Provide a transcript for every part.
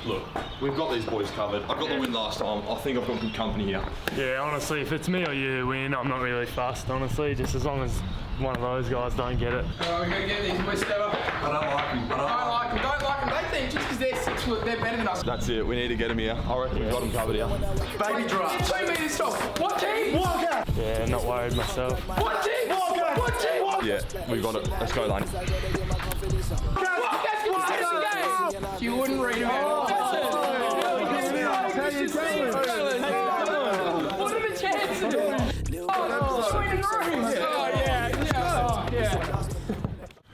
Look, we've got these boys covered. I got the win last time. I think I've got good company here. Yeah, honestly, if it's me or you win, I'm not really fussed, honestly, just as long as one of those guys don't get it. We're going to get these boys together. I don't like them. Don't like them. They think just because they're 6 foot, they're better than us. That's it. We need to get them here. I reckon we've got them covered here. Baby draft. 2 metres tall. What team? Yeah, not worried myself. What team? What team? Yeah, we've got it. Let's go, Laney. You wouldn't read them out. What are the chances?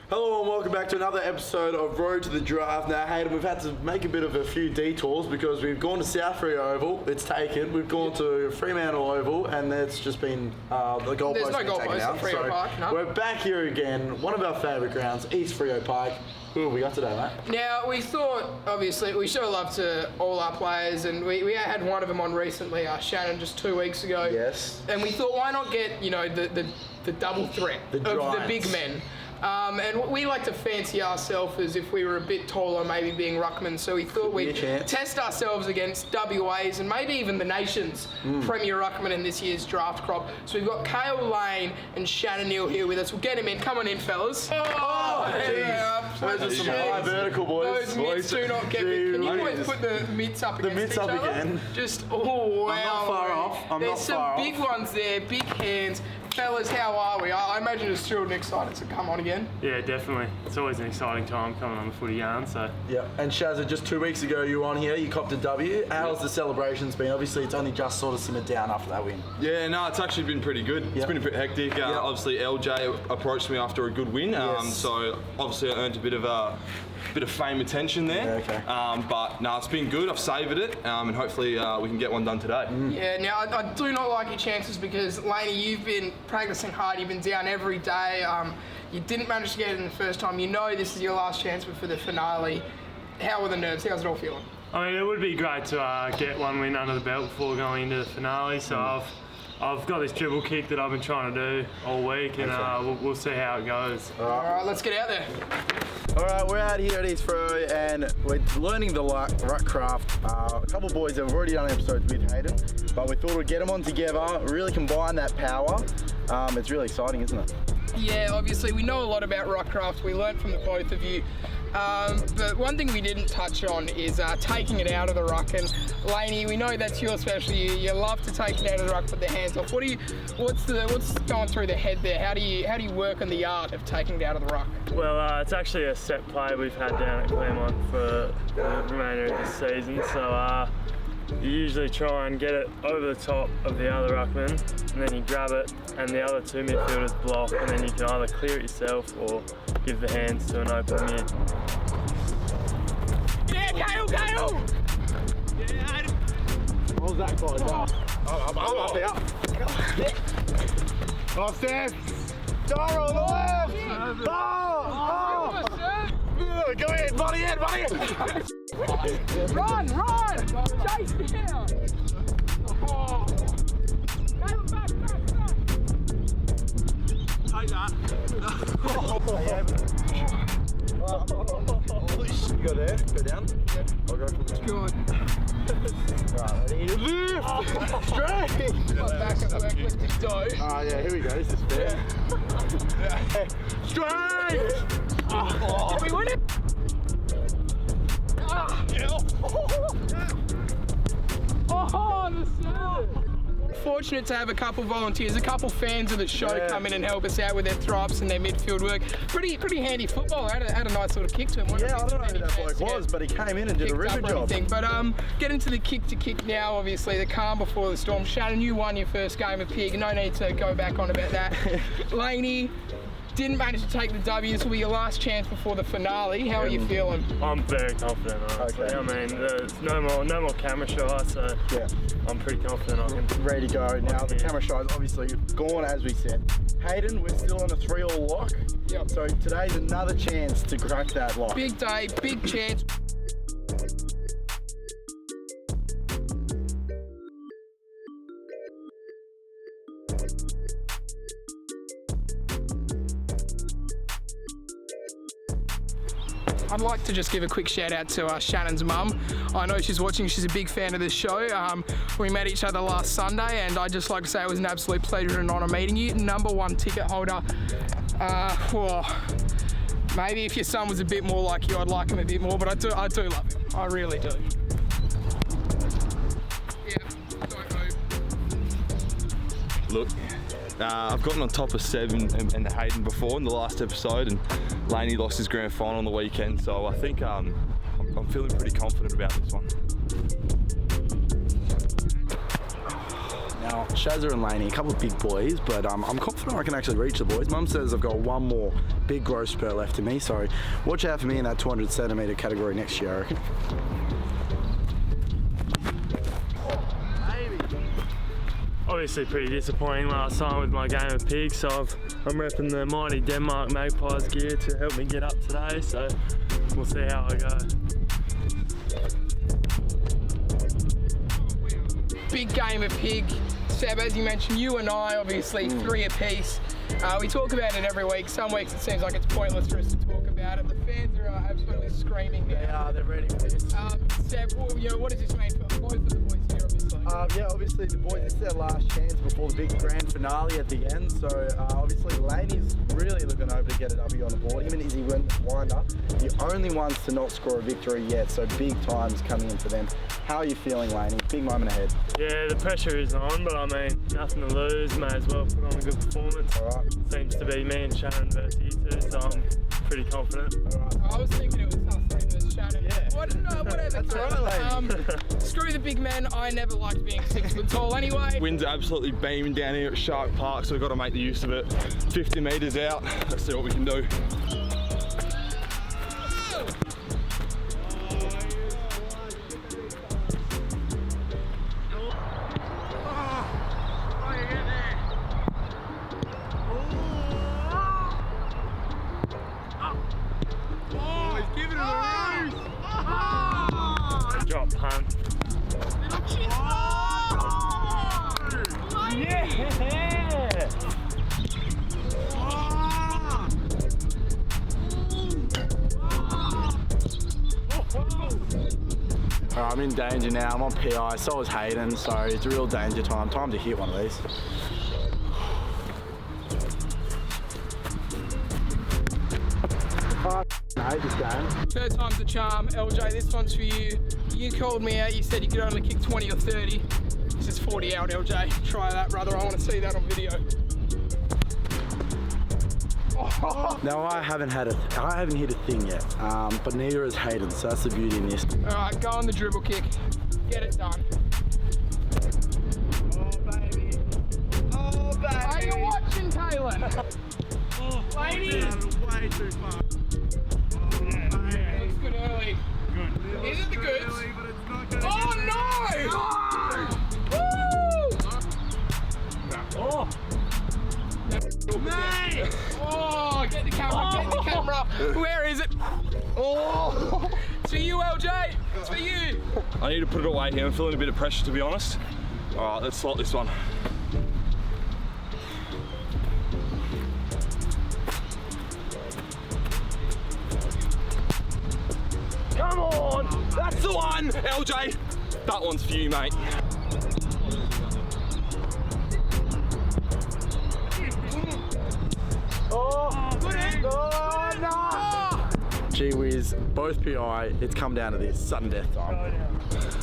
Hello and welcome back to another episode of Road to the Draft. Now, Hayden, we've had to make a bit of a few detours because we've gone to South Freo Oval, it's taken. We've gone to Fremantle Oval, and it's just been the goalpost. There's no goalpost at Freo Park, no. We're back here again, one of our favourite grounds, East Freo Park. Who have we got today, mate? Now, we thought, obviously, we show love to all our players, and we had one of them on recently, Shannon, just 2 weeks ago. Yes. And we thought, why not get, the double threat of the big men? And we like to fancy ourselves as if we were a bit taller, maybe being ruckmen. So we thought we'd test ourselves against WA's and maybe even the nation's premier ruckman in this year's draft crop. So we've got Kalin and Shannon Neale here with us. We'll get him in. Come on in, fellas. Those are some high vertical boys. Those mitts do not get me. Can you boys put the mitts up against each other? Again. Just, wow. I'm not far off. There's some big ones there, big hands. Fellas, how are we? I imagine you're thrilled and excited to come on again. Yeah, definitely. It's always an exciting time coming on the footy yarn, so. Yeah, and Shazza, just 2 weeks ago you were on here, you copped a W. How's the celebrations been? Obviously it's only just sort of simmered down after that win. Yeah, no, it's actually been pretty good. It's been a bit hectic. Obviously LJ approached me after a good win, so obviously I earned a bit of fame attention there. But no, it's been good. I've savoured it, and hopefully we can get one done today. Yeah, now I do not like your chances because, Laney, you've been practising hard. You've been down every day. You didn't manage to get it in the first time. You know this is your last chance for the finale. How are the nerves? How's it all feeling? I mean, it would be great to get one win under the belt before going into the finale. So I've got this dribble kick that I've been trying to do all week, and we'll see how it goes. All right, let's get out there. Alright, we're out here at East Freo and we're learning the ruck craft. A couple of boys have already done episodes with Hayden, but we thought we'd get them on together, really combine that power. It's really exciting, isn't it? Yeah, obviously we know a lot about ruck craft. We learnt from the both of you. But one thing we didn't touch on is taking it out of the ruck. And Laney, we know that's your specialty. You love to take it out of the ruck, put the hands off. What's going through the head there? How do you work on the art of taking it out of the ruck? Well, it's actually a set play we've had down at Claremont for the remainder of the season. So you usually try and get it over the top of the other ruckman, and then you grab it, and the other two midfielders block, and then you can either clear it yourself or give the hands to an open mid. Yeah, Kale! Yeah, Hayden. What was that for? I'm up there. Oh, Sam! Dara on the left! Go ahead, buddy! Run! Chase me down! Caleb, back! Take that. You go there, go down. I'll go from there. Good. Right, ready? Lift! Straight! Back and work with the dough. Yeah, here we go. This is fair. Straight! Did we win it? The serve! Fortunate to have a couple volunteers, a couple fans of the show come in and help us out with their throw-ups and their midfield work. Pretty handy footballer. Had a nice sort of kick to him. I don't know who that bloke was, but he came in and did a really good job. But get into the kick now, obviously, the calm before the storm. Shannon, you won your first game of Pig. No need to go back on about that. Laney didn't manage to take the W. This will be your last chance before the finale. How are you feeling? I'm very confident, honestly. I mean, there's no more camera shy, so I'm pretty confident I can. Ready to go. Now, the camera shy is obviously gone, as we said. Hayden, we're still on a 3-all lock. Yep. So today's another chance to crack that lock. Big day, big chance. I'd like to just give a quick shout out to Shannon's mum. I know she's watching, she's a big fan of this show. We met each other last Sunday, and I'd just like to say it was an absolute pleasure and honour meeting you. #1 ticket holder. Maybe if your son was a bit more like you, I'd like him a bit more, but I do love him. I really do. Yeah, don't move. Look, I've gotten on top of 7 and Hayden before in the last episode, and Laney lost his grand final on the weekend, so I think I'm feeling pretty confident about this one. Now, Shazza and Laney, a couple of big boys, but I'm confident I can actually reach the boys. Mum says I've got one more big growth spurt left in me, so watch out for me in that 200 centimetre category next year, I reckon. Obviously pretty disappointing last time with my game of pigs, so I'm repping the mighty Denmark Magpies gear to help me get up today, so we'll see how I go. Big game of pig. Seb, as you mentioned, you and I, obviously, 3 apiece. We talk about it every week. Some weeks it seems like it's pointless for us to talk about it. The fans are absolutely screaming now. They are, they're ready for this. Seb, what does this mean for both of the boys here, obviously? Yeah, obviously the boys, this is their last chance before the big grand finale at the end, so obviously Laney's really looking over to get a W on the board. Him and Izzy went winder, the only ones to not score a victory yet, so big times coming in for them. How are you feeling, Laney? Big moment ahead. Yeah, the pressure is on, but I mean, nothing to lose. May as well put on a good performance. All right. Seems to be me and Shannon versus you two, so I'm pretty confident. All right. I was thinking it was us versus Shannon. Yeah. Whatever. That's all right, Laney. Screw the big men. I never liked being 6 foot tall anyway. Wind's absolutely beaming down here at Shark Park, so we've got to make the use of it. 50 metres out, let's see what we can do. Drop punt. Yeah! Alright, I'm in danger now. I'm on PI, so is Hayden, so it's real danger time. Time to hit one of these. I hate this game. 3rd time's the charm. LJ, this one's for you. You called me out. You said you could only kick 20 or 30. This is 40 out, LJ. Try that, brother. I want to see that on video. Now I haven't hit a thing yet, but neither has Hayden, so that's the beauty in this. Alright, go on the dribble kick. Get it done. Oh baby. Oh baby. Are you watching, Kalin? Lady. Way too far. Looks good early. Good. Is it the goods? Oh no! Woo! Oh! Mate! Oh, get the camera, Where is it? Oh! It's for you, LJ! It's for you! I need to put it away here. I'm feeling a bit of pressure, to be honest. All right, let's slot this one. Come on! That's the one, LJ! That one's for you, mate. Gee whiz, both PI, it's come down to this, sudden death time.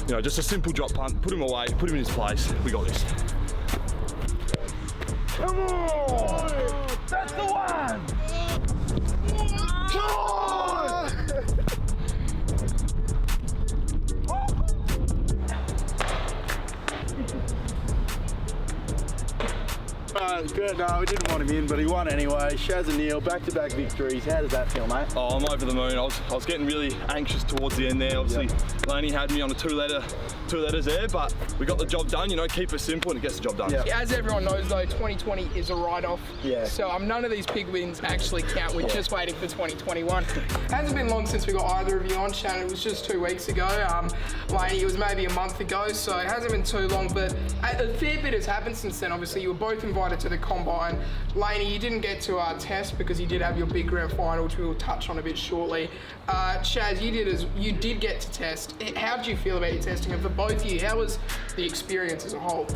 You know, just a simple drop punt, put him away, put him in his place. We got this. Come on! That's the one! Come on! Good, no, we didn't want him in, but he won anyway. Shannon Neale, back-to-back victories. How does that feel, mate? Oh, I'm over the moon. I was getting really anxious towards the end there. Obviously, Laney had me on a two letters there, but we got the job done. You know, keep it simple and it gets the job done. Yeah. As everyone knows, though, 2020 is a write-off. Yeah. So none of these big wins actually count. We're just waiting for 2021. Hasn't been long since we got either of you on, Shannon. It was just 2 weeks ago. Laney, it was maybe a month ago, so it hasn't been too long. But a fair bit has happened since then. Obviously, you were both invited to the combine. Laney, you didn't get to test because you did have your big grand final, which we will touch on a bit shortly. Shaz, you did get to test. How did you feel about your testing? And for both of you, how was the experience as a whole?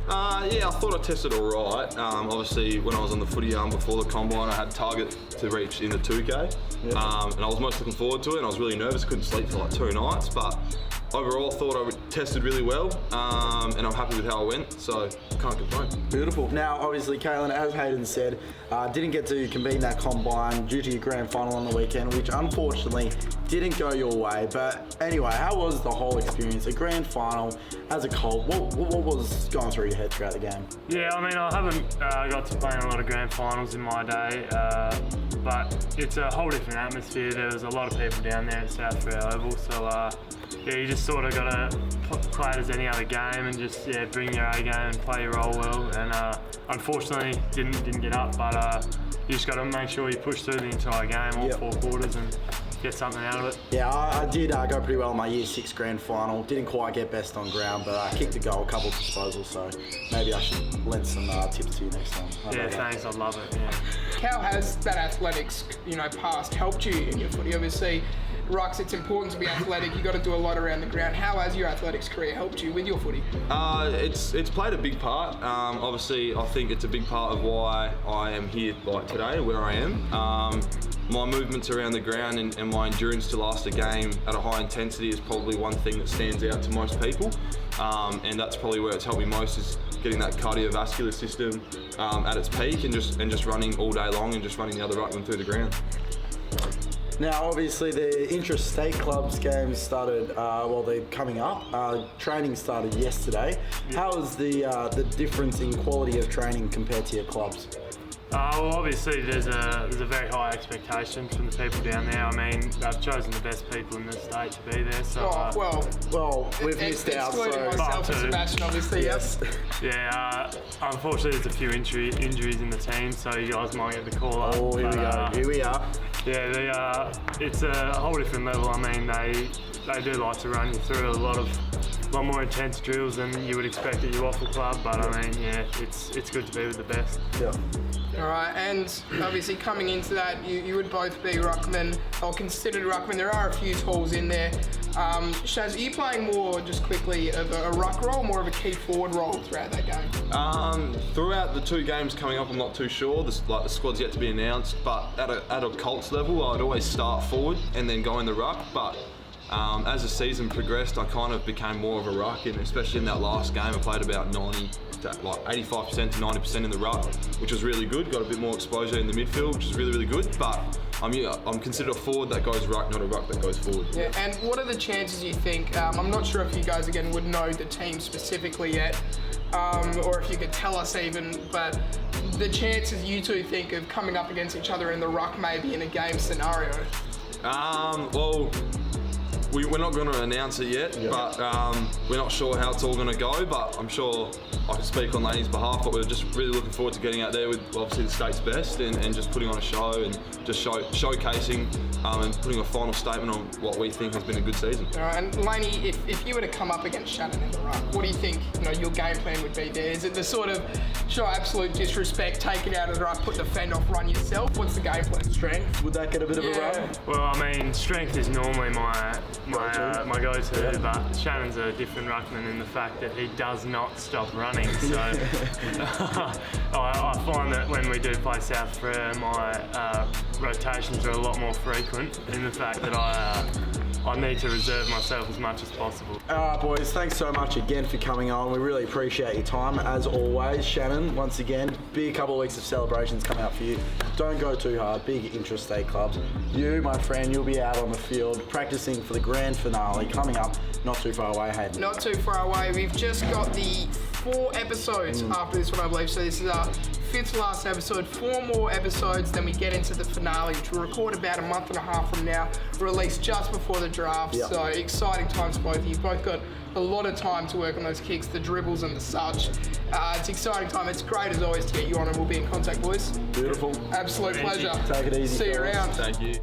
Yeah, I thought I tested all right. Obviously, when I was on the footy before the combine, I had target to reach in the 2K, and I was most looking forward to it. And I was really nervous, couldn't sleep for like 2 nights, but overall, I thought I tested really well, and I'm happy with how I went, so can't complain. Beautiful. Now, obviously, Kalin, as Hayden said, didn't get to convene that combine due to your grand final on the weekend, which unfortunately didn't go your way. But anyway, how was the whole experience? A grand final as a Colt, what was going through your head throughout the game? Yeah, I mean, I haven't got to play in a lot of grand finals in my day, but it's a whole different atmosphere. There was a lot of people down there at South Freo Oval, so yeah, you just sort of got to play it as any other game and just bring your A game and play your role well. And unfortunately, didn't get up, but you just got to make sure you push through the entire game, all 4 quarters, and get something out of it. Yeah, I did go pretty well in my Year 6 grand final. Didn't quite get best on ground, but I kicked a goal, a couple of disposals, so maybe I should lend some tips to you next time. Yeah, thanks, I'd love it, yeah. How has that athletics, past helped you in your footy? Obviously, rucks, it's important to be athletic. You got to do a lot around the ground. How has your athletics career helped you with your footy? It's played a big part. Obviously, I think it's a big part of why I am here like today, where I am. My movements around the ground and my endurance to last a game at a high intensity is probably one thing that stands out to most people, and that's probably where it's helped me most, is getting that cardiovascular system at its peak and just running all day long and just running the other ruckman through the ground. Now, obviously, the intra-state clubs games started, they're coming up. Training started yesterday. How is the difference in quality of training compared to your clubs? Well, obviously there's a very high expectation from the people down there. I mean, they've chosen the best people in the state to be there. So, well, we've missed out. Excluding myself and Sebastian, obviously. Yes. Yeah. Unfortunately, there's a few injuries in the team, so you guys might get the call up. Oh, here we are. Yeah, it's a whole different level. I mean, they do like to run you through a lot more intense drills than you would expect at your waffle club. But I mean, yeah, it's good to be with the best. Yeah. All right, and obviously coming into that, you would both be ruckman, or considered ruckman. There are a few tools in there. Shaz, are you playing more, just quickly, of a ruck role, more of a key forward role throughout that game? Throughout the 2 games coming up, I'm not too sure. The squad's yet to be announced, but at a Colts level, I'd always start forward and then go in the ruck. But as the season progressed, I kind of became more of a ruck, and especially in that last game, I played about 85% to 90% in the ruck, which was really good. Got a bit more exposure in the midfield, which is really, really good. But I'm considered a forward that goes ruck, not a ruck that goes forward. Yeah, and what are the chances you think? I'm not sure if you guys again would know the team specifically yet, or if you could tell us even, but the chances you two think of coming up against each other in the ruck, maybe in a game scenario. Well, we're not going to announce it yet, but we're not sure how it's all going to go, but I'm sure I can speak on Laney's behalf, but we're just really looking forward to getting out there with obviously the state's best and just putting on a show and just showcasing and putting a final statement on what we think has been a good season. All right, and Laney, if you were to come up against Shannon in the ruck, what do you think your game plan would be there? Is it the sort of show absolute disrespect, take it out of the ruck, put the fend off, run yourself? What's the game plan? Strength, would that get a bit of a run? Well, I mean, strength is normally my go-to, but Shannon's a different ruckman in the fact that he does not stop running. So I find that when we do play South Freo, my rotations are a lot more frequent in the fact that I need to reserve myself as much as possible. All right, boys, thanks so much again for coming on. We really appreciate your time, as always. Shannon, once again, big couple of weeks of celebrations coming out for you. Don't go too hard, big intra-state clubs. You, my friend, you'll be out on the field practicing for the grand finale coming up not too far away, Hayden. Not too far away. We've just got the 4 episodes after this one, I believe. So this is our fifth to last episode. 4 more episodes, then we get into the finale, which we'll record about a month and a half from now, released just before the draft. Yep. So exciting times for both of you. Both got a lot of time to work on those kicks, the dribbles and the such. It's exciting time. It's great as always to get you on, and we'll be in contact, boys. Beautiful. Absolute pleasure. Take it easy. See you around. Thank you.